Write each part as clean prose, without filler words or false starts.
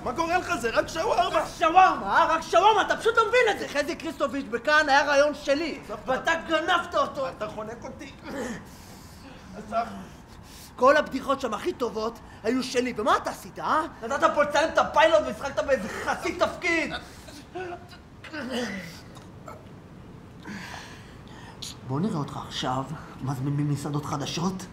מה קורה לך? זה רק שווארמה. רק שווארמה, אתה פשוט לא מבין את זה. חזי כריסטוביץ' בכאן היה רעיון שלי, ואתה גנבת אותו. אתה חונק אותי. כל הבדיחות שם הכי טובות היו שלי, ומה אתה עשית, אה? נתת פה לצלם את הפיילוט והשחקת באיזה חצי תפקיד. בוא נראה אותך עכשיו מזמינים מסעדות חדשות.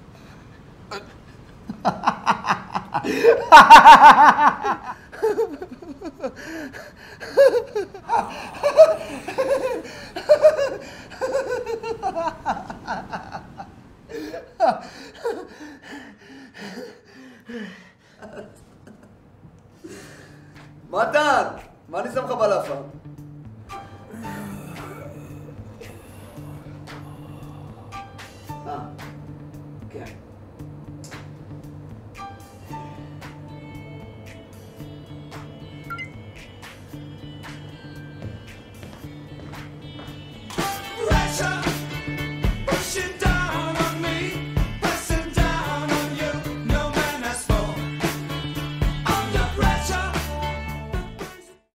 מתן, מה אני שם לך בלאפה?